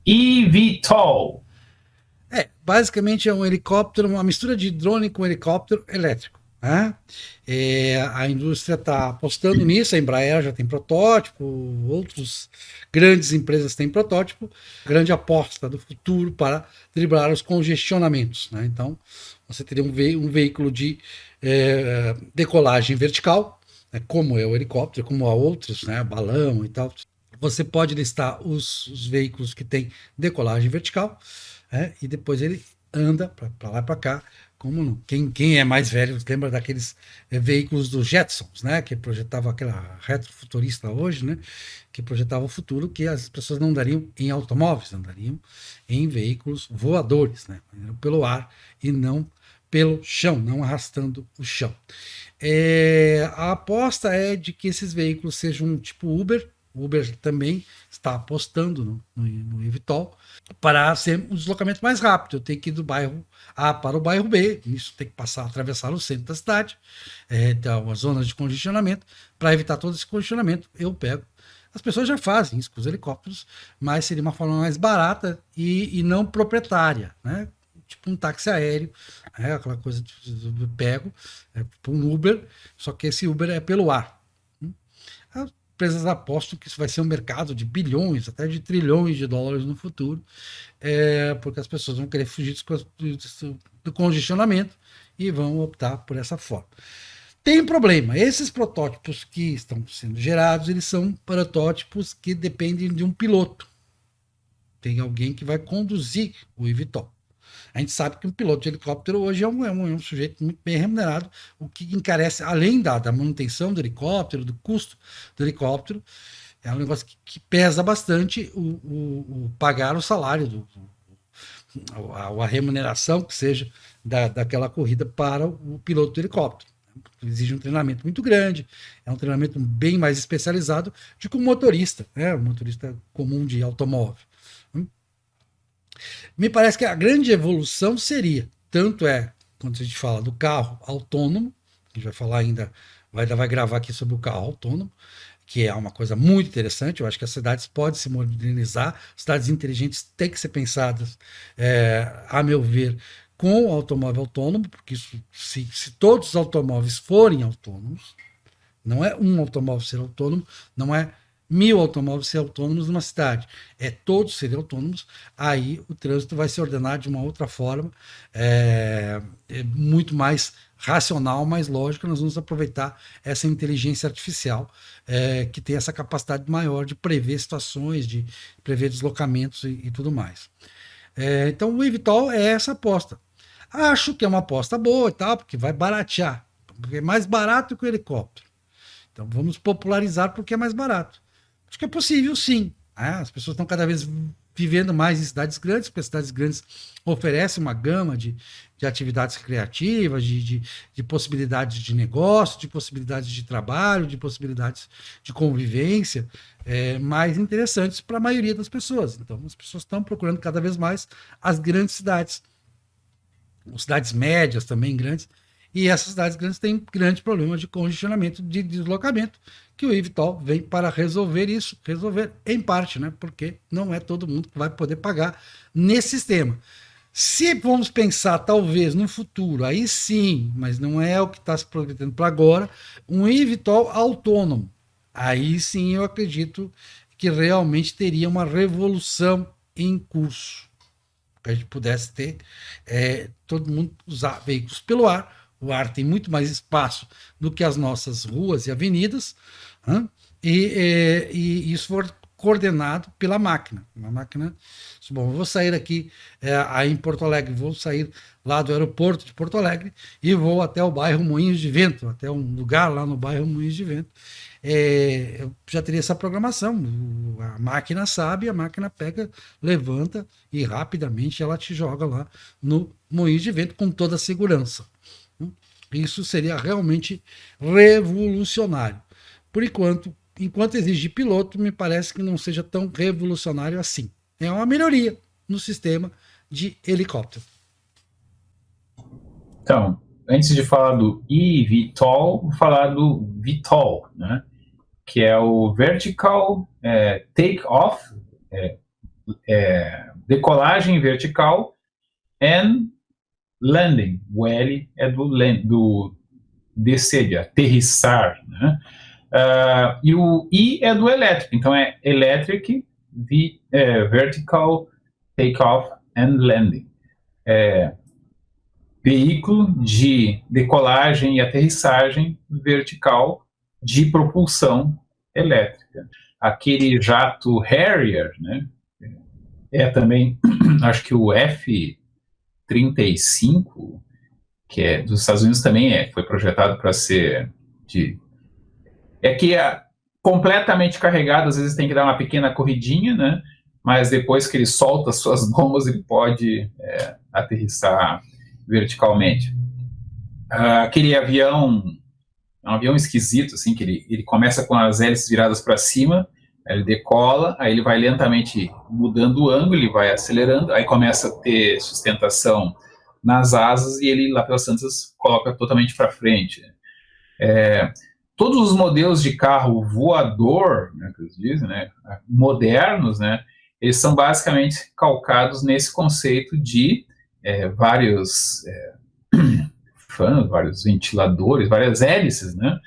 eVTOL. Basicamente é um helicóptero, uma mistura de drone com helicóptero elétrico. Né? A indústria está apostando nisso, a Embraer já tem protótipo, outras grandes empresas têm protótipo, grande aposta do futuro para driblar os congestionamentos. Né? Então, você teria um veículo de decolagem vertical, né? Como é o helicóptero, como há outros, né? Balão e tal. Você pode listar os veículos que têm decolagem vertical, e depois ele anda para lá e para cá. Como não? Quem é mais velho lembra daqueles veículos dos Jetsons, né? Que projetava aquela retrofuturista hoje, né? Que projetava o futuro que as pessoas não andariam em automóveis, andariam em veículos voadores, né? Pelo ar e não pelo chão, não arrastando o chão. A aposta é de que esses veículos sejam tipo Uber. O Uber também está apostando no eVTOL para ser um deslocamento mais rápido. Eu tenho que ir do bairro A para o bairro B, isso tem que atravessar o centro da cidade, então, as zonas de congestionamento. Para evitar todo esse congestionamento, eu pego. As pessoas já fazem isso com os helicópteros, mas seria uma forma mais barata e não proprietária, né? Tipo um táxi aéreo, aquela coisa de pego, tipo um Uber, só que esse Uber é pelo ar. As empresas apostam que isso vai ser um mercado de bilhões, até de trilhões de dólares no futuro, porque as pessoas vão querer fugir do congestionamento e vão optar por essa forma. Tem um problema, esses protótipos que estão sendo gerados, eles são protótipos que dependem de um piloto. Tem alguém que vai conduzir o eVTOL. A gente sabe que um piloto de helicóptero hoje é um sujeito muito bem remunerado, o que encarece, além da manutenção do helicóptero, do custo do helicóptero, é um negócio que pesa bastante o pagar o salário, a remuneração que seja daquela corrida para o piloto do helicóptero. Exige um treinamento muito grande, é um treinamento bem mais especializado do que um motorista, um motorista comum de automóvel. Me parece que a grande evolução seria, tanto quando a gente fala do carro autônomo, a gente vai falar ainda, vai gravar aqui sobre o carro autônomo, que é uma coisa muito interessante. Eu acho que as cidades podem se modernizar, cidades inteligentes têm que ser pensadas, a meu ver, com o automóvel autônomo, porque se todos os automóveis forem autônomos, não é um automóvel ser autônomo, não é 1000 automóveis ser autônomos numa cidade, todos serem autônomos, aí o trânsito vai se ordenar de uma outra forma, muito mais racional, mais lógica. Nós vamos aproveitar essa inteligência artificial, que tem essa capacidade maior de prever situações, de prever deslocamentos e tudo mais. Então o eVTOL é essa aposta. Acho que é uma aposta boa e tal, porque vai baratear, porque é mais barato que o helicóptero. Então vamos popularizar porque é mais barato. Acho que é possível, sim. As pessoas estão cada vez vivendo mais em cidades grandes, porque as cidades grandes oferecem uma gama de atividades recreativas, de possibilidades de negócio, de possibilidades de trabalho, de possibilidades de convivência, mais interessantes para a maioria das pessoas. Então as pessoas estão procurando cada vez mais as grandes cidades, as cidades médias também grandes, e essas cidades grandes têm grandes problemas de congestionamento, de deslocamento, que o eVTOL vem para resolver isso, resolver em parte, né? Porque não é todo mundo que vai poder pagar nesse sistema. Se vamos pensar, talvez, no futuro, aí sim, mas não é o que está se prometendo para agora, um eVTOL autônomo. Aí sim eu acredito que realmente teria uma revolução em curso. Que a gente pudesse ter todo mundo usar veículos pelo ar. O ar tem muito mais espaço do que as nossas ruas e avenidas, e isso for coordenado pela máquina. Uma máquina. Bom, eu vou sair aqui aí em Porto Alegre, vou sair lá do aeroporto de Porto Alegre e vou até o bairro Moinhos de Vento, até um lugar lá no bairro Moinhos de Vento. Eu já teria essa programação. A máquina sabe, a máquina pega, levanta e rapidamente ela te joga lá no Moinhos de Vento com toda a segurança. Isso seria realmente revolucionário. Por enquanto exige piloto, me parece que não seja tão revolucionário assim. É uma melhoria no sistema de helicóptero. Então, antes de falar do eVTOL, vou falar do VTOL, né? Que é o Vertical Take-Off decolagem vertical and landing. O L é do descer, de aterrissar, né? E o I é do elétrico, então é electric, vertical takeoff and landing. Veículo de decolagem e aterrissagem vertical de propulsão elétrica. Aquele jato Harrier, né, também, acho que o F-35, que é dos Estados Unidos, também foi projetado para ser completamente carregado, às vezes tem que dar uma pequena corridinha, né, mas depois que ele solta as suas bombas, ele pode aterrissar verticalmente. Aquele avião, é um avião esquisito, assim, que ele começa com as hélices viradas para cima, ele decola, aí ele vai lentamente mudando o ângulo, ele vai acelerando, aí começa a ter sustentação nas asas e ele, lá pelas tantas, coloca totalmente para frente. Todos os modelos de carro voador, né, que eles dizem, né, modernos, né, eles são basicamente calcados nesse conceito de vários fãs, vários ventiladores, várias hélices, né,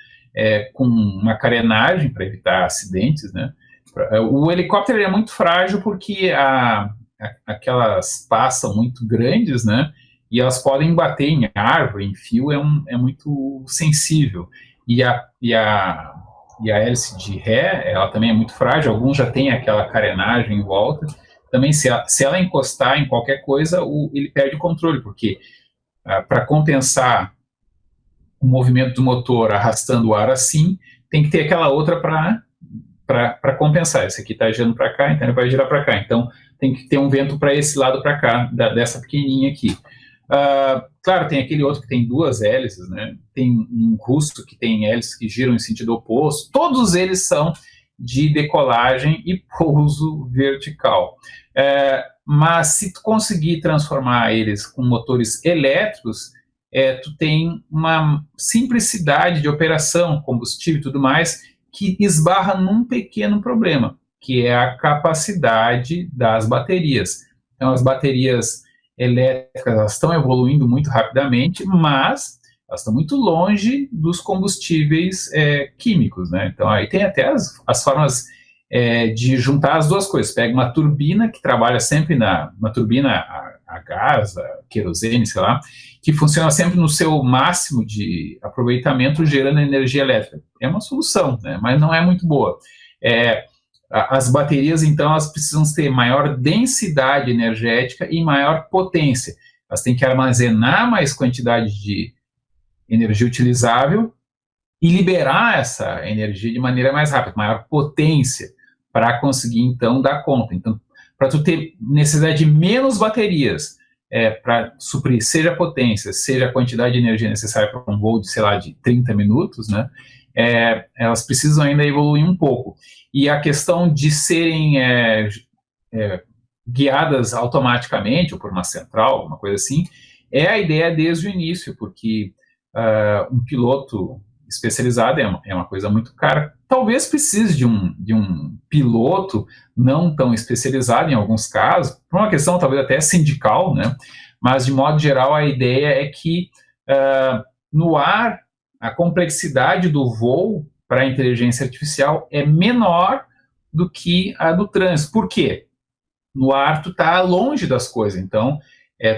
com uma carenagem para evitar acidentes, né. O helicóptero é muito frágil porque aquelas pás são muito grandes, né, e elas podem bater em árvore, em fio, é muito sensível. E a hélice de ré, ela também é muito frágil, alguns já têm aquela carenagem em volta. Também, se ela encostar em qualquer coisa, ele perde o controle, porque para compensar o movimento do motor arrastando o ar assim, tem que ter aquela outra para compensar. Esse aqui está girando para cá, então ele vai girar para cá. Então, tem que ter um vento para esse lado para cá, dessa pequenininha aqui. Claro, tem aquele outro que tem duas hélices, né? Tem um russo que tem hélices que giram em sentido oposto. Todos eles são de decolagem e pouso vertical. Mas se tu conseguir transformar eles com motores elétricos, tu tem uma simplicidade de operação, combustível e tudo mais, que esbarra num pequeno problema, que é a capacidade das baterias. Então, as baterias elétricas, elas estão evoluindo muito rapidamente, mas elas estão muito longe dos combustíveis químicos, né? Então, aí tem até as formas de juntar as duas coisas. Pega uma turbina que trabalha sempre uma turbina a gás, a querosene, sei lá, que funciona sempre no seu máximo de aproveitamento, gerando energia elétrica. É uma solução, né? Mas não é muito boa. As baterias, então, elas precisam ter maior densidade energética e maior potência. Elas têm que armazenar mais quantidade de energia utilizável e liberar essa energia de maneira mais rápida, maior potência, para conseguir, então, dar conta. Então, para tu ter necessidade de menos baterias, para suprir seja a potência, seja a quantidade de energia necessária para um voo de, sei lá, de 30 minutos, né, elas precisam ainda evoluir um pouco. E a questão de serem guiadas automaticamente, ou por uma central, uma coisa assim, é a ideia desde o início, porque um piloto especializado é uma coisa muito cara. Talvez precise de um piloto não tão especializado em alguns casos, por uma questão talvez até sindical, né? Mas, de modo geral, a ideia é que no ar, a complexidade do voo para a inteligência artificial é menor do que a do trânsito. Por quê? No ar, tu está longe das coisas, então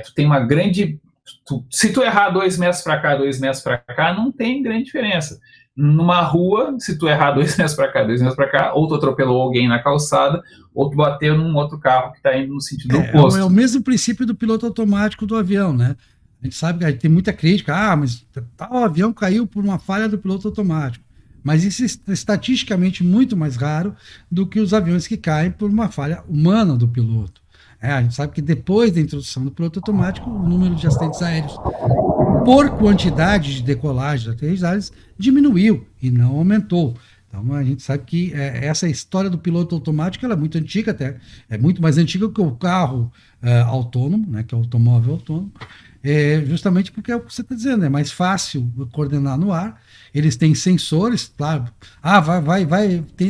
tu tem uma grande... se tu errar 2 metros para cá, 2 metros para cá, não tem grande diferença. Numa rua, se tu errar 2 metros para cá, 2 metros para cá, ou tu atropelou alguém na calçada, ou tu bateu num outro carro que está indo no sentido oposto. É o mesmo princípio do piloto automático do avião, né? A gente sabe que tem muita crítica, mas tal avião caiu por uma falha do piloto automático. Mas isso é estatisticamente muito mais raro do que os aviões que caem por uma falha humana do piloto. A gente sabe que depois da introdução do piloto automático, o número de acidentes aéreos por quantidade de decolagens, de aterrissagens, diminuiu e não aumentou. Então a gente sabe que essa história do piloto automático ela é muito antiga até, é muito mais antiga que o carro autônomo, né, que é o automóvel autônomo, justamente porque é o que você está dizendo, é mais fácil coordenar no ar, eles têm sensores, claro,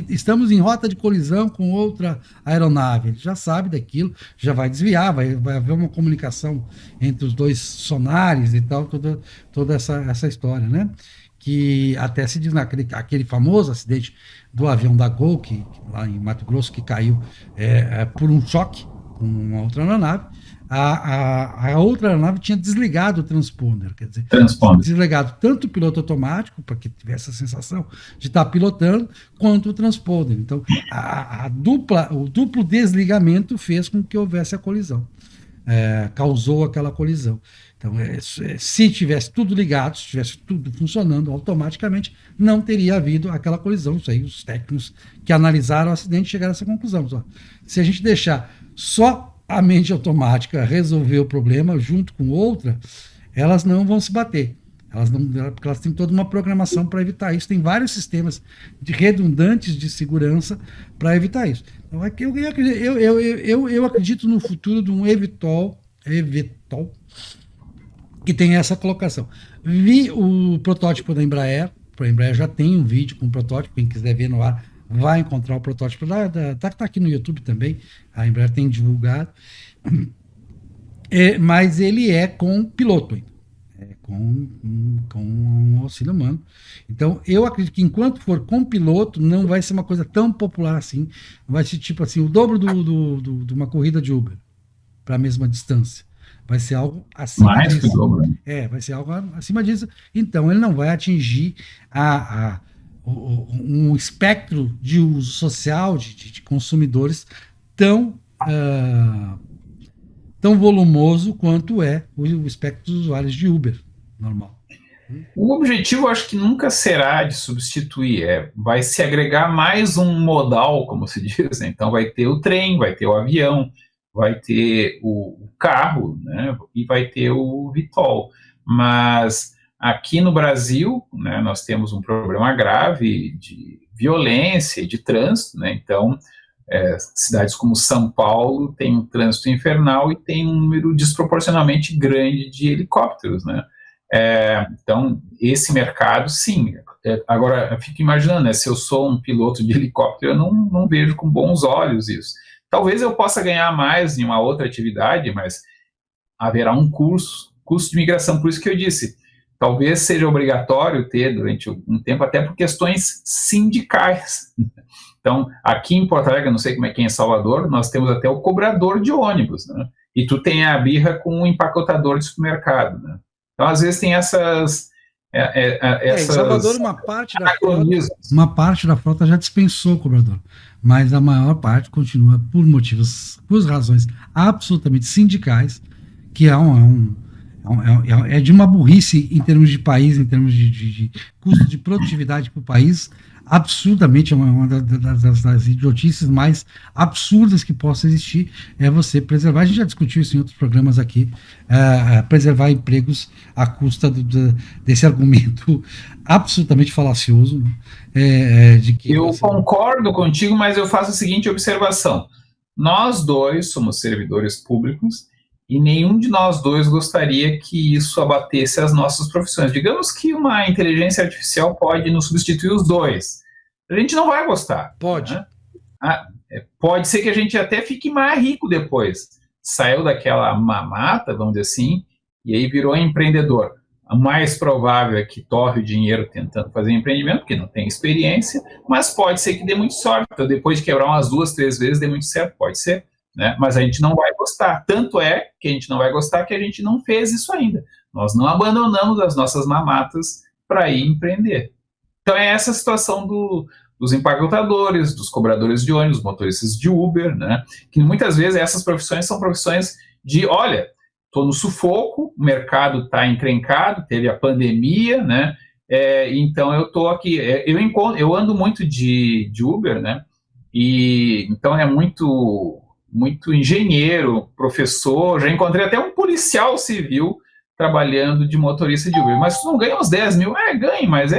estamos em rota de colisão com outra aeronave, ele já sabe daquilo, já vai desviar, vai haver uma comunicação entre os dois sonares e tal, toda essa história, né? Que até se diz aquele famoso acidente do avião da Gol, lá em Mato Grosso, que caiu por um choque com uma outra aeronave, a outra aeronave tinha desligado o transponder, quer dizer, desligado tanto o piloto automático, para que tivesse a sensação de estar pilotando, quanto o transponder. Então, o duplo desligamento fez com que houvesse a colisão, causou aquela colisão. Então, se tivesse tudo ligado, se tivesse tudo funcionando automaticamente, não teria havido aquela colisão. Isso aí, os técnicos que analisaram o acidente chegaram a essa conclusão. Se a gente deixar só a mente automática resolver o problema junto com outra, elas não vão se bater. Porque elas têm toda uma programação para evitar isso. Tem vários sistemas redundantes de segurança para evitar isso. Então, eu acredito no futuro de um eVTOL que tem essa colocação. Vi o protótipo da Embraer, a Embraer já tem um vídeo com o protótipo, quem quiser ver no ar vai encontrar o protótipo, tá aqui no YouTube também, a Embraer tem divulgado, mas ele é com piloto ainda, com um auxílio humano. Então, eu acredito que enquanto for com piloto, não vai ser uma coisa tão popular assim, vai ser tipo assim, o dobro de uma corrida de Uber, para a mesma distância. Vai ser algo acima mais disso. Que dobro. Vai ser algo acima disso. Então, ele não vai atingir um espectro de uso social de consumidores tão volumoso quanto é o espectro dos usuários de Uber normal. O objetivo, acho que nunca será de substituir, vai se agregar mais um modal, como se diz, né? Então vai ter o trem, vai ter o avião, vai ter o carro, né, e vai ter o VTOL. Mas aqui no Brasil, né, nós temos um problema grave de violência e de trânsito, né, então cidades como São Paulo têm um trânsito infernal e tem um número desproporcionalmente grande de helicópteros, né. Então, esse mercado, sim. Agora, eu fico imaginando, né, se eu sou um piloto de helicóptero, eu não vejo com bons olhos isso. Talvez eu possa ganhar mais em uma outra atividade, mas haverá um custo de migração. Por isso que eu disse, talvez seja obrigatório ter durante um tempo, até por questões sindicais. Então, aqui em Porto Alegre, não sei como é que é em Salvador, nós temos até o cobrador de ônibus, né? E tu tem a birra com o empacotador de supermercado, né? Então, às vezes tem essas... Em Salvador, uma parte da frota já dispensou o cobrador, mas a maior parte continua por razões absolutamente sindicais, que é de uma burrice em termos de país, em termos de custo de produtividade para o país, absurdamente, uma das idiotices mais absurdas que possa existir é você preservar, a gente já discutiu isso em outros programas aqui, preservar empregos à custa desse argumento absolutamente falacioso, né? De que eu concordo contigo, mas eu faço a seguinte observação: nós dois somos servidores públicos e nenhum de nós dois gostaria que isso abatesse as nossas profissões. Digamos que uma inteligência artificial pode nos substituir os dois. A gente não vai gostar. Pode. Né? Pode ser que a gente até fique mais rico depois. Saiu daquela mamata, vamos dizer assim, e aí virou empreendedor. O mais provável é que torre o dinheiro tentando fazer empreendimento, porque não tem experiência, mas pode ser que dê muito sorte. Então, depois de quebrar umas 2, 3 vezes, dê muito certo, pode ser. Né? Mas a gente não vai gostar. Tanto é que a gente não vai gostar que a gente não fez isso ainda. Nós não abandonamos as nossas mamatas para ir empreender. Então é essa situação dos empacotadores, dos cobradores de ônibus, motoristas de Uber, né? Que muitas vezes essas profissões são profissões de, olha, estou no sufoco, o mercado está encrencado, teve a pandemia, né? Então eu estou aqui, eu ando muito de Uber, né? E então é muito engenheiro, professor, já encontrei até um policial civil trabalhando de motorista de Uber, mas tu não ganha uns 10 mil? Ganha, mas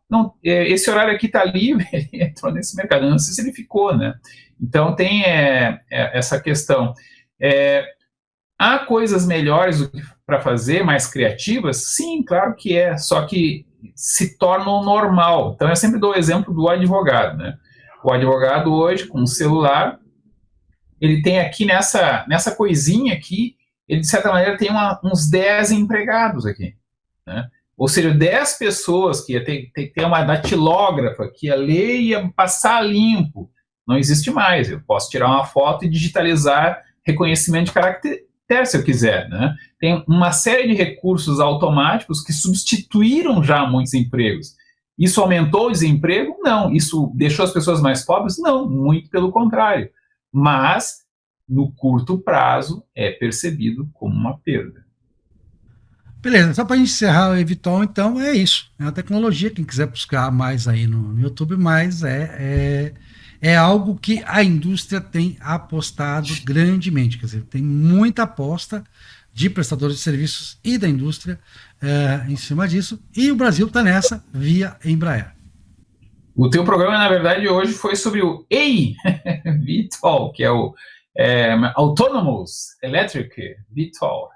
não, esse horário aqui está livre, ele entrou nesse mercado. Eu não sei se ele ficou, né? Então tem essa questão. Há coisas melhores para fazer, mais criativas? Sim, claro que é, só que se tornam normal. Então eu sempre dou o exemplo do advogado, né? O advogado hoje, com o celular, ele tem aqui nessa coisinha aqui, ele de certa maneira tem uns 10 empregados aqui, né? Ou seja, 10 pessoas que ia ter uma datilógrafa que ia ler e ia passar limpo. Não existe mais. Eu posso tirar uma foto e digitalizar reconhecimento de caractere se eu quiser, né? Tem uma série de recursos automáticos que substituíram já muitos empregos. Isso aumentou o desemprego? Não. Isso deixou as pessoas mais pobres? Não, muito pelo contrário. Mas, no curto prazo, é percebido como uma perda. Beleza, só para encerrar o Evitol, então, é isso. É a tecnologia, quem quiser buscar mais aí no YouTube, mas é algo que a indústria tem apostado grandemente. Quer dizer, tem muita aposta de prestadores de serviços e da indústria em cima disso. E o Brasil está nessa via Embraer. O teu programa, na verdade, hoje foi sobre o eVTOL, que é o Autonomous Electric VTOL.